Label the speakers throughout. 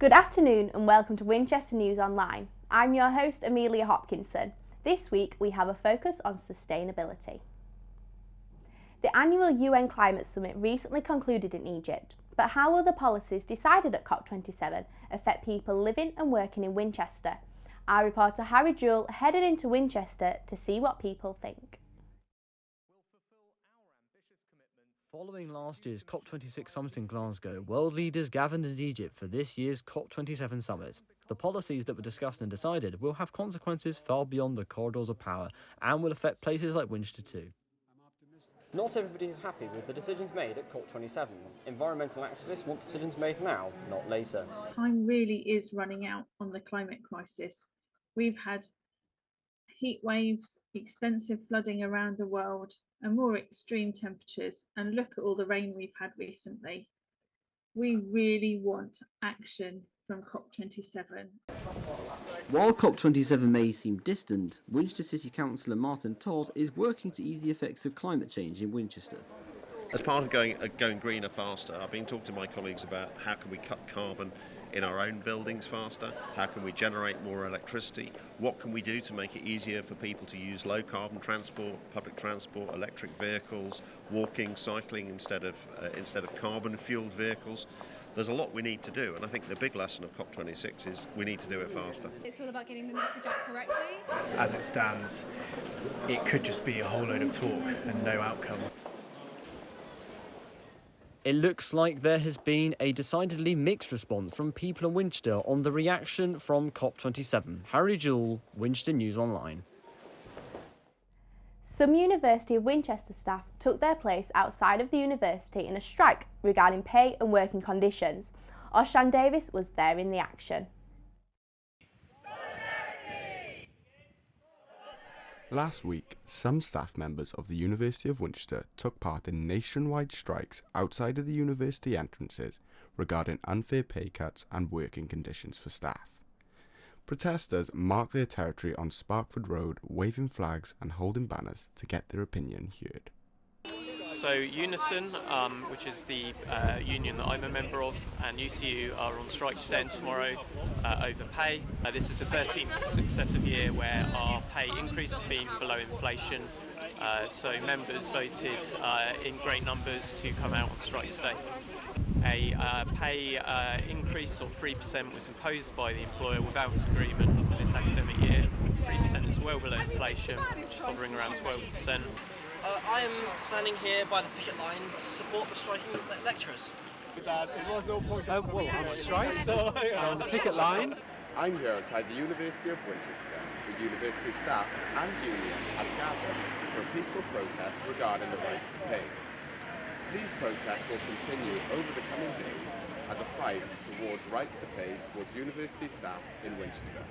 Speaker 1: Good afternoon and welcome to Winchester News Online. I'm your host Amelia Hopkinson. This week we have a focus on sustainability. The annual UN Climate Summit recently concluded in Egypt, but how will the policies decided at COP27 affect people living and working in Winchester? Our reporter Harry Jewell headed into Winchester to see what people think.
Speaker 2: Following last year's COP26 summit in Glasgow, world leaders gathered in Egypt for this year's COP27 summit. The policies that were discussed and decided will have consequences far beyond the corridors of power and will affect places like Winchester too.
Speaker 3: Not everybody is happy with the decisions made at COP27. Environmental activists want decisions made now, not later.
Speaker 4: Time really is running out on the climate crisis. We've had heat waves, extensive flooding around the world, and more extreme temperatures, and look at all the rain we've had recently. We really want action from COP27.
Speaker 5: While COP27 may seem distant, Winchester City Councillor Martin Todd is working to ease the effects of climate change in Winchester.
Speaker 6: As part of going greener faster, I've been talking to my colleagues about how can we cut carbon in our own buildings faster, how can we generate more electricity, what can we do to make it easier for people to use low carbon transport, public transport, electric vehicles, walking, cycling instead of carbon fueled vehicles. There's a lot we need to do, and I think the big lesson of COP26 is we need to do it faster.
Speaker 7: It's all about getting the message out correctly.
Speaker 8: As it stands, it could just be a whole load of talk and no outcome.
Speaker 2: It looks like there has been a decidedly mixed response from people in Winchester on the reaction from COP27. Harry Jewell, Winchester News Online.
Speaker 1: Some University of Winchester staff took their place outside of the university in a strike regarding pay and working conditions. Oshan Davis was there in the action.
Speaker 9: Last week, some staff members of the University of Winchester took part in nationwide strikes outside of the university entrances regarding unfair pay cuts and working conditions for staff. Protesters marked their territory on Sparkford Road, waving flags and holding banners to get their opinion heard.
Speaker 10: So Unison, which is the union that I'm a member of, and UCU are on strike today and tomorrow over pay. This is the 13th successive year where our pay increase has been below inflation. So members voted in great numbers to come out on strike today. A pay increase of 3% was imposed by the employer without agreement for this academic year. 3% is well below inflation, which is hovering around 12%.
Speaker 11: I am standing here by the picket line to support the striking lecturers.
Speaker 12: Well, I'm on strike, so on the picket line.
Speaker 13: I'm here outside the University of Winchester. The university staff and union have gathered for a peaceful protest regarding the rights to pay. These protests will continue over the coming days as a fight towards rights to pay towards university staff in Winchester.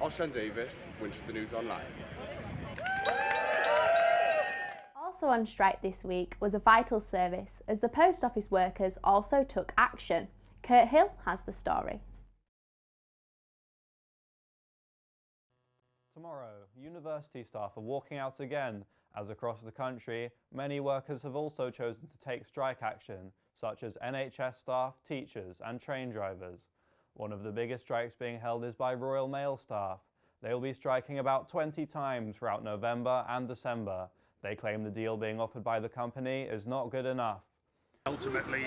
Speaker 13: Oshan Davis, Winchester News Online.
Speaker 1: Also on strike this week was a vital service, as the post office workers also took action. Kurt Hill has the story.
Speaker 14: Tomorrow, university staff are walking out again, as across the country, many workers have also chosen to take strike action, such as NHS staff, teachers and train drivers. One of the biggest strikes being held is by Royal Mail staff. They will be striking about 20 times throughout November and December. They claim the deal being offered by the company is not good enough.
Speaker 15: Ultimately,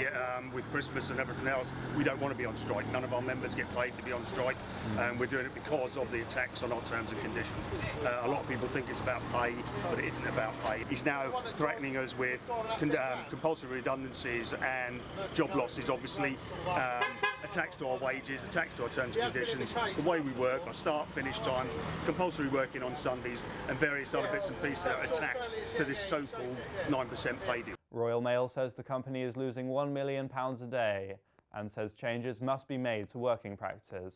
Speaker 15: with Christmas and everything else, we don't want to be on strike. None of our members get paid to be on strike, and we're doing it because of the attacks on our terms and conditions. A lot of people think it's about pay, but it isn't about pay. He's now threatening us with compulsory redundancies and job losses, obviously, attacks to our wages, attacks to our terms and conditions, the way we work, our start-finish times, compulsory working on Sundays, and various other bits and pieces that are attached to this so-called 9% pay deal.
Speaker 14: Royal Mail says the company is losing £1 million a day and says changes must be made to working practices.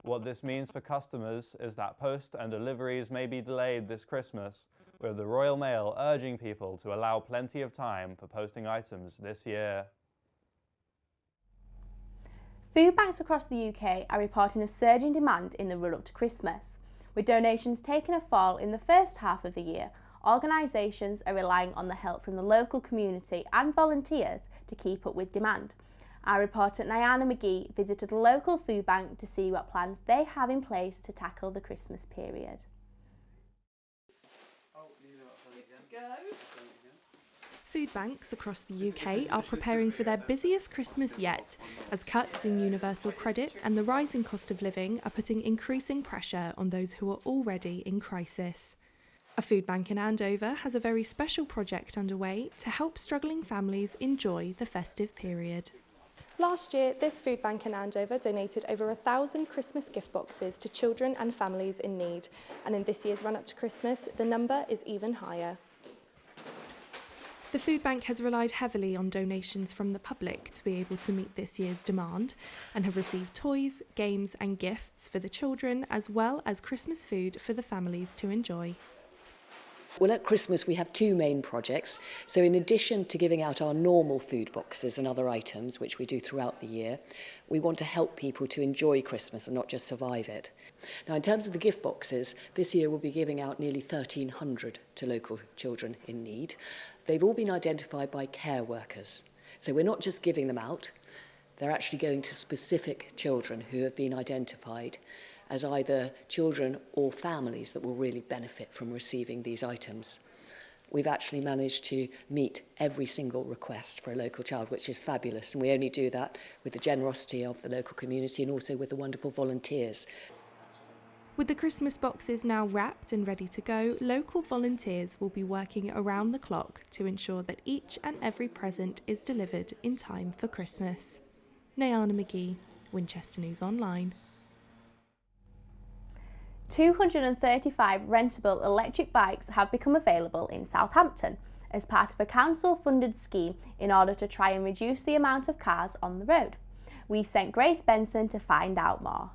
Speaker 14: What this means for customers is that post and deliveries may be delayed this Christmas, with the Royal Mail urging people to allow plenty of time for posting items this year.
Speaker 1: Food banks across the UK are reporting a surge in demand in the run-up to Christmas. With donations taking a fall in the first half of the year, organisations are relying on the help from the local community and volunteers to keep up with demand. Our reporter Nyana McGee visited a local food bank to see what plans they have in place to tackle the Christmas period.
Speaker 16: Food banks across the UK are preparing for their busiest Christmas yet, as cuts in universal credit and the rising cost of living are putting increasing pressure on those who are already in crisis. A food bank in Andover has a very special project underway to help struggling families enjoy the festive period. Last year, this food bank in Andover donated over 1,000 Christmas gift boxes to children and families in need, and in this year's run-up to Christmas, the number is even higher. The food bank has relied heavily on donations from the public to be able to meet this year's demand, and have received toys, games and gifts for the children, as well as Christmas food for the families to enjoy.
Speaker 17: Well, at Christmas we have two main projects. So in addition to giving out our normal food boxes and other items, which we do throughout the year, we want to help people to enjoy Christmas and not just survive it. Now, in terms of the gift boxes, this year we'll be giving out nearly 1,300 to local children in need. They've all been identified by care workers. So we're not just giving them out, they're actually going to specific children who have been identified as either children or families that will really benefit from receiving these items. We've actually managed to meet every single request for a local child, which is fabulous, and we only do that with the generosity of the local community and also with the wonderful volunteers.
Speaker 16: With the Christmas boxes now wrapped and ready to go, local volunteers will be working around the clock to ensure that each and every present is delivered in time for Christmas. Nyana McGee, Winchester News Online.
Speaker 1: 235 rentable electric bikes have become available in Southampton as part of a council-funded scheme in order to try and reduce the amount of cars on the road. We sent Grace Benson to find out more.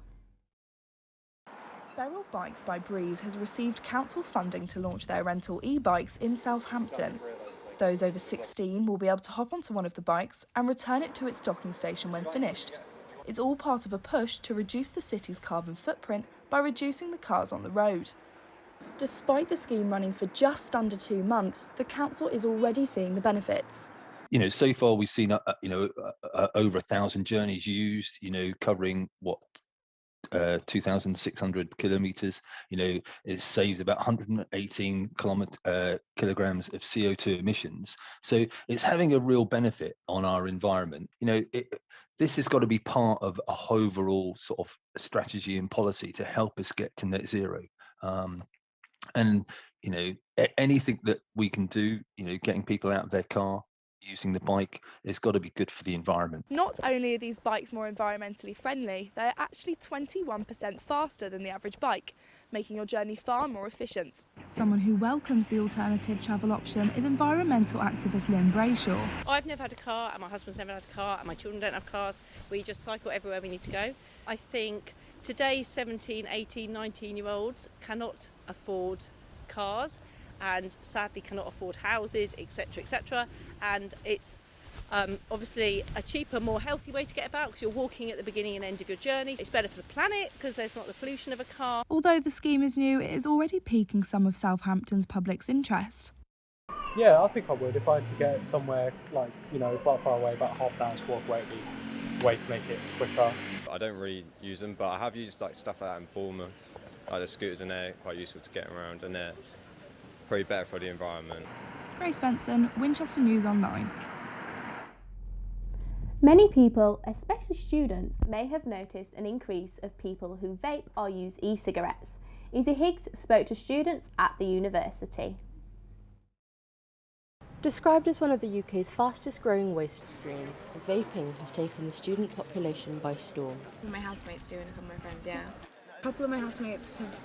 Speaker 18: Beryl Bikes by Breeze has received council funding to launch their rental e-bikes in Southampton. Those over 16 will be able to hop onto one of the bikes and return it to its docking station when finished. It's all part of a push to reduce the city's carbon footprint by reducing the cars on the road. Despite the scheme running for just under 2 months, the council is already seeing the benefits.
Speaker 19: So far we've seen, over 1,000 journeys used, covering 2,600 kilometres. It's saved about 118 kilograms of CO2 emissions. So it's having a real benefit on our environment. This has got to be part of a overall sort of strategy and policy to help us get to net zero. Anything that we can do, getting people out of their car, using the bike, it's got to be good for the environment.
Speaker 18: Not only are these bikes more environmentally friendly, they're actually 21% faster than the average bike, making your journey far more efficient. Someone who welcomes the alternative travel option is environmental activist Lynn Brayshaw.
Speaker 20: I've never had a car, and my husband's never had a car, and my children don't have cars. We just cycle everywhere we need to go. I think today's 17, 18, 19-year-olds cannot afford cars, and sadly cannot afford houses, etc., etc. And it's obviously a cheaper, more healthy way to get about, because you're walking at the beginning and end of your journey. It's better for the planet because there's not the pollution of a car.
Speaker 18: Although the scheme is new, it is already piquing some of Southampton's public's interest.
Speaker 12: Yeah, I think I would. If I had to get somewhere quite far away, about half an hour's walk away, it'd be a way to make it quicker.
Speaker 21: I don't really use them, but I have used stuff like that in Bournemouth. The scooters in there, quite useful to get around, and they're probably better for the environment.
Speaker 18: Grace Benson, Winchester News Online.
Speaker 1: Many people, especially students, may have noticed an increase of people who vape or use e-cigarettes. Izzy Higgs spoke to students at the university.
Speaker 22: Described as one of the UK's fastest growing waste streams, vaping has taken the student population by storm.
Speaker 23: My housemates do and a couple of my friends, yeah. A couple of my housemates have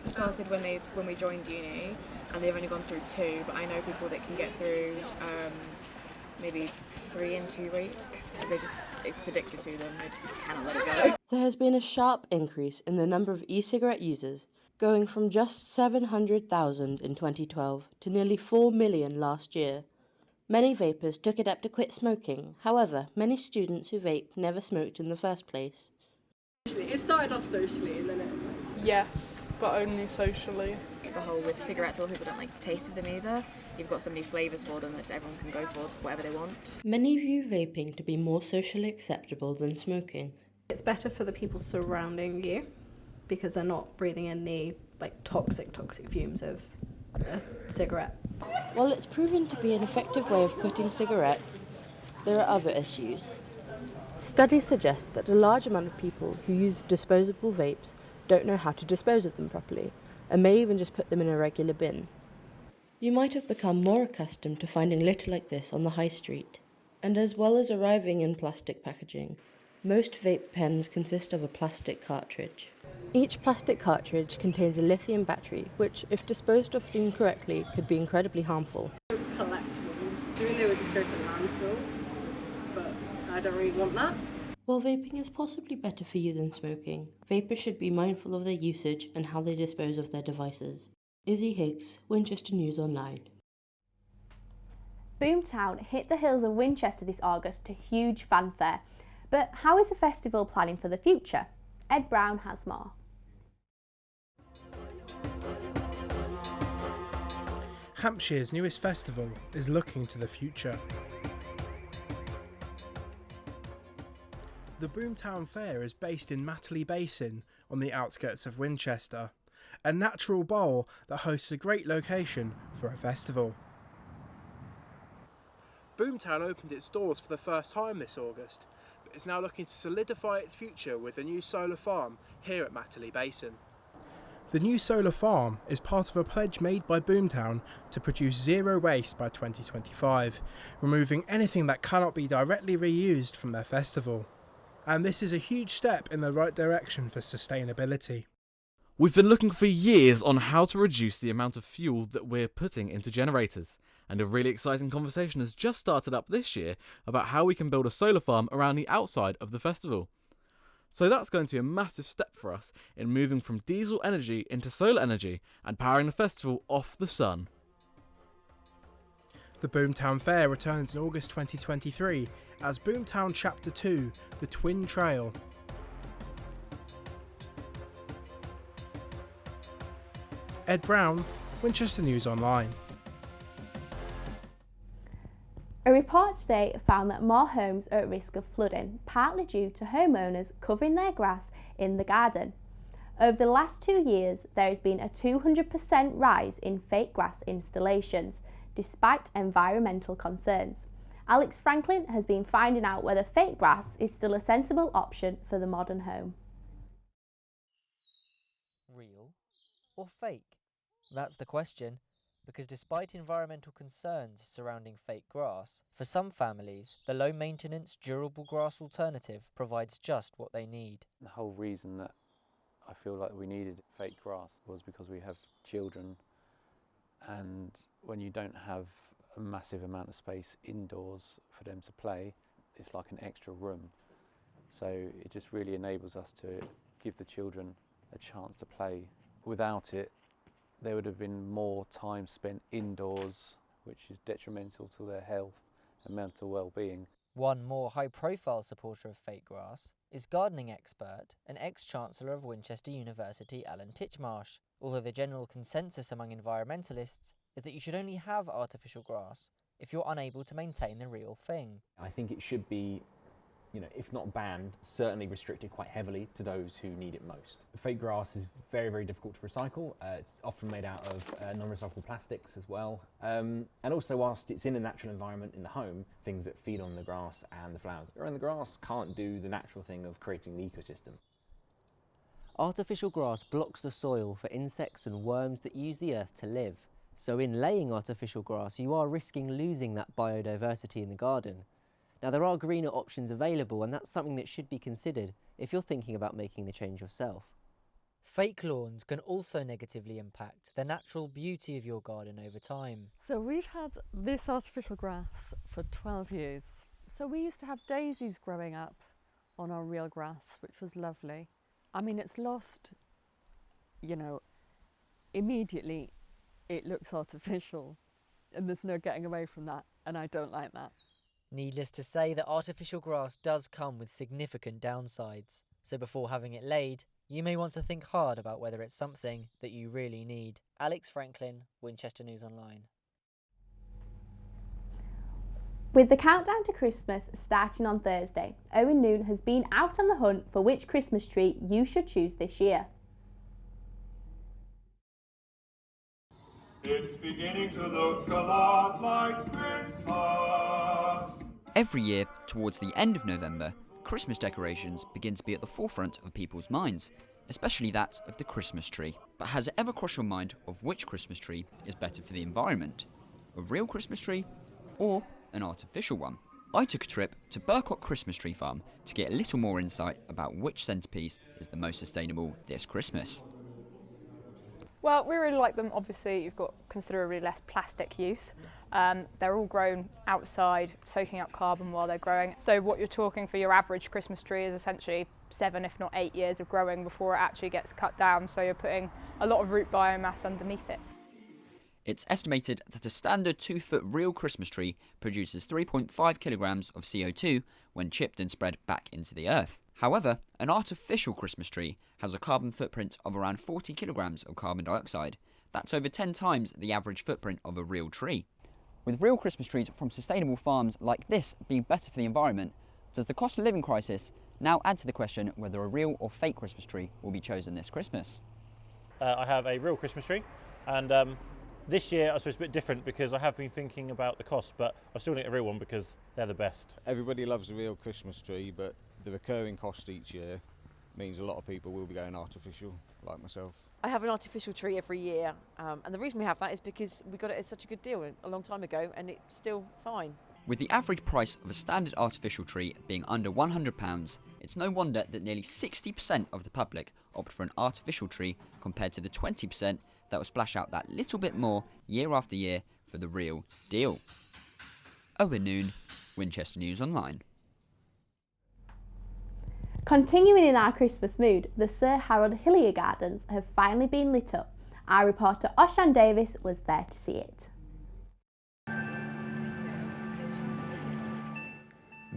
Speaker 23: started when we joined uni, and they've only gone through 2, but I know people that can get through maybe 3 in 2 weeks. It's addicted to them, they just cannot let it go.
Speaker 22: There has been a sharp increase in the number of e-cigarette users, going from just 700,000 in 2012 to nearly 4 million last year. Many vapers took it up to quit smoking. However, many students who vape never smoked in the first place.
Speaker 24: It started off socially, and then it
Speaker 3: Yes, but only socially.
Speaker 23: The whole with cigarettes, a lot of people don't like the taste of them either. You've got so many flavours for them that everyone can go for whatever they want.
Speaker 22: Many view vaping to be more socially acceptable than smoking.
Speaker 4: It's better for the people surrounding you because they're not breathing in the toxic fumes of a cigarette.
Speaker 22: While it's proven to be an effective way of quitting cigarettes, there are other issues. Studies suggest that a large amount of people who use disposable vapes don't know how to dispose of them properly, and may even just put them in a regular bin. You might have become more accustomed to finding litter like this on the high street, and as well as arriving in plastic packaging, most vape pens consist of a plastic cartridge. Each plastic cartridge contains a lithium battery, which, if disposed of incorrectly, could be incredibly harmful.
Speaker 4: I just collect them. I mean, they would just go to landfill, but I don't really want that.
Speaker 22: While vaping is possibly better for you than smoking, vapers should be mindful of their usage and how they dispose of their devices. Izzy Higgs, Winchester News Online.
Speaker 1: Boomtown hit the hills of Winchester this August to huge fanfare. But how is the festival planning for the future? Ed Brown has more.
Speaker 5: Hampshire's newest festival is looking to the future. The Boomtown Fair is based in Matterley Basin on the outskirts of Winchester, a natural bowl that hosts a great location for a festival. Boomtown opened its doors for the first time this August, but is now looking to solidify its future with a new solar farm here at Matterley Basin. The new solar farm is part of a pledge made by Boomtown to produce zero waste by 2025, removing anything that cannot be directly reused from their festival. And this is a huge step in the right direction for sustainability.
Speaker 2: We've been looking for years on how to reduce the amount of fuel that we're putting into generators, and a really exciting conversation has just started up this year about how we can build a solar farm around the outside of the festival. So that's going to be a massive step for us in moving from diesel energy into solar energy and powering the festival off the sun.
Speaker 5: The Boomtown Fair returns in August 2023 as Boomtown Chapter 2, The Twin Trail. Ed Brown, Winchester News Online.
Speaker 1: A report today found that more homes are at risk of flooding, partly due to homeowners covering their grass in the garden. Over the last 2 years, there has been a 200% rise in fake grass installations, despite environmental concerns. Alex Franklin has been finding out whether fake grass is still a sensible option for the modern home.
Speaker 24: Real or fake? That's the question, because despite environmental concerns surrounding fake grass, for some families, the low-maintenance, durable grass alternative provides just what they need.
Speaker 25: The whole reason that I feel like we needed fake grass was because we have children, and when you don't have a massive amount of space indoors for them to play, it's like an extra room. So it just really enables us to give the children a chance to play. Without it, there would have been more time spent indoors, which is detrimental to their health and mental well-being.
Speaker 24: One more high-profile supporter of fake grass is gardening expert and ex-chancellor of Winchester University, Alan Titchmarsh, although the general consensus among environmentalists is that you should only have artificial grass if you're unable to maintain the real thing.
Speaker 26: I think it should be, if not banned, certainly restricted quite heavily to those who need it most. Fake grass is very, very difficult to recycle. It's often made out of non-recyclable plastics as well. And also, whilst it's in a natural environment in the home, things that feed on the grass and the flowers that are in the grass can't do the natural thing of creating the ecosystem.
Speaker 27: Artificial grass blocks the soil for insects and worms that use the earth to live. So in laying artificial grass, you are risking losing that biodiversity in the garden. Now there are greener options available, and that's something that should be considered if you're thinking about making the change yourself.
Speaker 24: Fake lawns can also negatively impact the natural beauty of your garden over time.
Speaker 28: So we've had this artificial grass for 12 years. So we used to have daisies growing up on our real grass, which was lovely. I mean, it's lost, immediately it looks artificial, and there's no getting away from that, and I don't like that.
Speaker 24: Needless to say that artificial grass does come with significant downsides, so before having it laid, You may want to think hard about whether it's something that you really need. Alex Franklin, Winchester News Online.
Speaker 1: With the countdown to Christmas starting on Thursday, Owen Noon has been out on the hunt for which Christmas tree you should choose this year.
Speaker 6: It's beginning to look a lot like Christmas.
Speaker 7: Every year, towards the end of November, Christmas decorations begin to be at the forefront of people's minds, especially that of the Christmas tree. But has it ever crossed your mind of which Christmas tree is better for the environment? A real Christmas tree or an artificial one? I took a trip to Burcott Christmas Tree Farm to get a little more insight about which centrepiece is the most sustainable this Christmas.
Speaker 8: Well, we really like them. Obviously, you've got considerably less plastic use. They're all grown outside, soaking up carbon while they're growing. So what you're talking for your average Christmas tree is essentially 7, if not 8 years of growing before it actually gets cut down. So you're putting a lot of root biomass underneath it.
Speaker 7: It's estimated that a standard 2-foot real Christmas tree produces 3.5 kilograms of CO2 when chipped and spread back into the earth. However, an artificial Christmas tree has a carbon footprint of around 40 kilograms of carbon dioxide. That's over 10 times the average footprint of a real tree. With real Christmas trees from sustainable farms like this being better for the environment, does the cost of living crisis now add to the question whether a real or fake Christmas tree will be chosen this Christmas?
Speaker 9: I have a real Christmas tree, and this year I suppose a bit different because I have been thinking about the cost, but I still need a real one because they're the best.
Speaker 10: Everybody loves a real Christmas tree, but the recurring cost each year means a lot of people will be going artificial, like myself.
Speaker 11: I have an artificial tree every year, and the reason we have that is because we got it at such a good deal a long time ago, and it's still fine.
Speaker 7: With the average price of a standard artificial tree being under £100, it's no wonder that nearly 60% of the public opt for an artificial tree compared to the 20% that will splash out that little bit more year after year for the real deal. Owen Noon, Winchester News Online.
Speaker 1: Continuing in our Christmas mood, the Sir Harold Hillier Gardens have finally been lit up. Our reporter Oshan Davis was there to see it.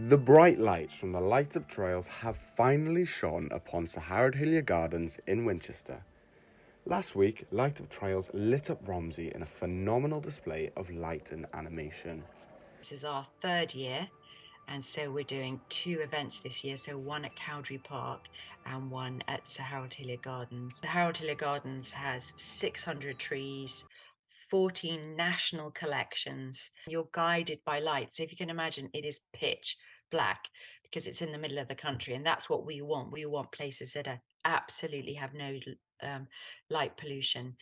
Speaker 13: The bright lights from the light-up trails have finally shone upon Sir Harold Hillier Gardens in Winchester. Last week, Light Up Trails lit up Romsey in a phenomenal display of light and animation.
Speaker 15: This is our 3rd year, and so we're doing 2 events this year, so one at Cowdrey Park and one at Sir Harold Hillier Gardens. Sir Harold Hillier Gardens has 600 trees, 14 national collections. You're guided by light, so if you can imagine, it is pitch black because it's in the middle of the country, and that's what we want. We want places that absolutely have no light pollution.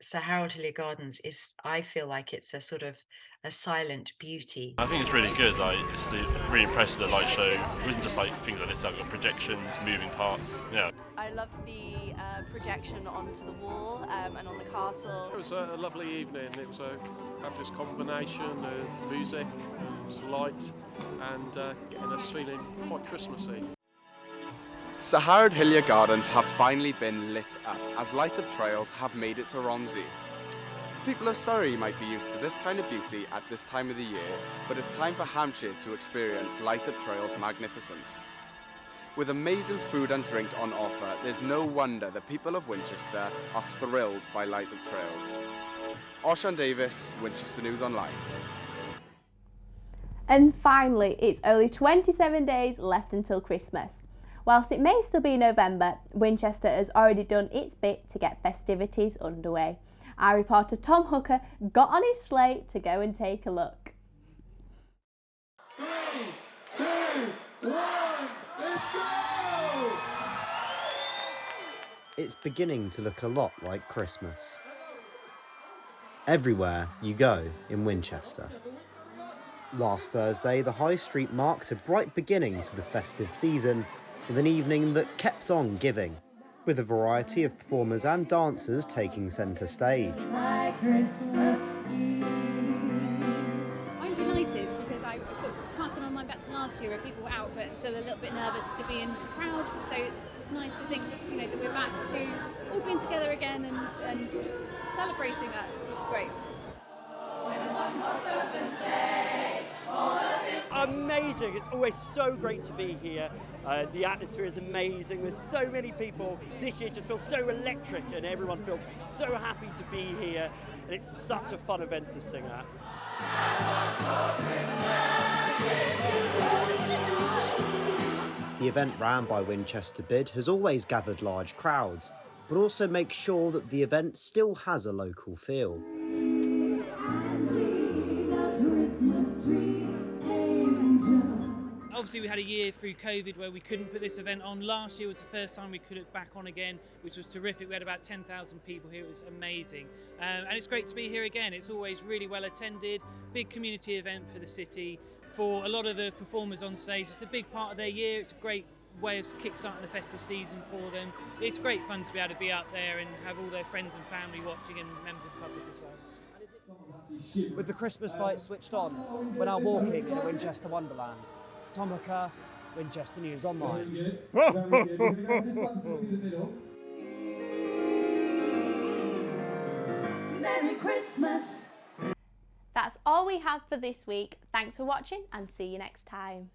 Speaker 15: Sir Harold Hillier Gardens is, I feel like it's a sort of a silent beauty.
Speaker 29: I think it's really good. It's really impressed with the light show. It wasn't just like things like this. I've got projections, moving parts. Yeah.
Speaker 30: I love the projection onto the wall and on the castle.
Speaker 31: It was a lovely evening. It was a fabulous combination of music and light and getting us feeling quite Christmassy.
Speaker 32: Sir Harold Hillier Gardens have finally been lit up as Light Up Trails have made it to Romsey. People of Surrey might be used to this kind of beauty at this time of the year, but it's time for Hampshire to experience Light Up Trails' magnificence. With amazing food and drink on offer, there's no wonder the people of Winchester are thrilled by Light Up Trails. Oshan Davis, Winchester News Online.
Speaker 1: And finally, it's only 27 days left until Christmas. Whilst it may still be November, Winchester has already done its bit to get festivities underway. Our reporter Tom Hooker got on his sleigh to go and take a look.
Speaker 6: 3, 2, 1, let's go!
Speaker 33: It's beginning to look a lot like Christmas. Everywhere you go in Winchester. Last Thursday, the High Street marked a bright beginning to the festive season, with an evening that kept on giving, with a variety of performers and dancers taking centre stage.
Speaker 34: I'm delighted because I sort of cast my mind back to last year where people were out but still a little bit nervous to be in crowds, so it's nice to think that, that we're back to all being together again and just celebrating that, which is great.
Speaker 2: Amazing! It's always so great to be here. The atmosphere is amazing. There's so many people. This year just feels so electric and everyone feels so happy to be here. And it's such a fun event to sing at.
Speaker 33: The event ran by Winchester Bid has always gathered large crowds, but also makes sure that the event still has a local feel.
Speaker 3: Obviously we had a year through COVID where we couldn't put this event on. Last year was the first time we could it back on again, which was terrific. We had about 10,000 people here. It was amazing. And it's great to be here again. It's always really well attended, big community event for the city. For a lot of the performers on stage, it's a big part of their year. It's a great way of kickstarting the festive season for them. It's great fun to be able to be out there and have all their friends and family watching and members of the public as well.
Speaker 4: With the Christmas lights switched on, we're now walking in a Winchester wonderland. Tom Hooker, Winchester News Online.
Speaker 1: Merry Christmas! That's all we have for this week. Thanks for watching and see you next time.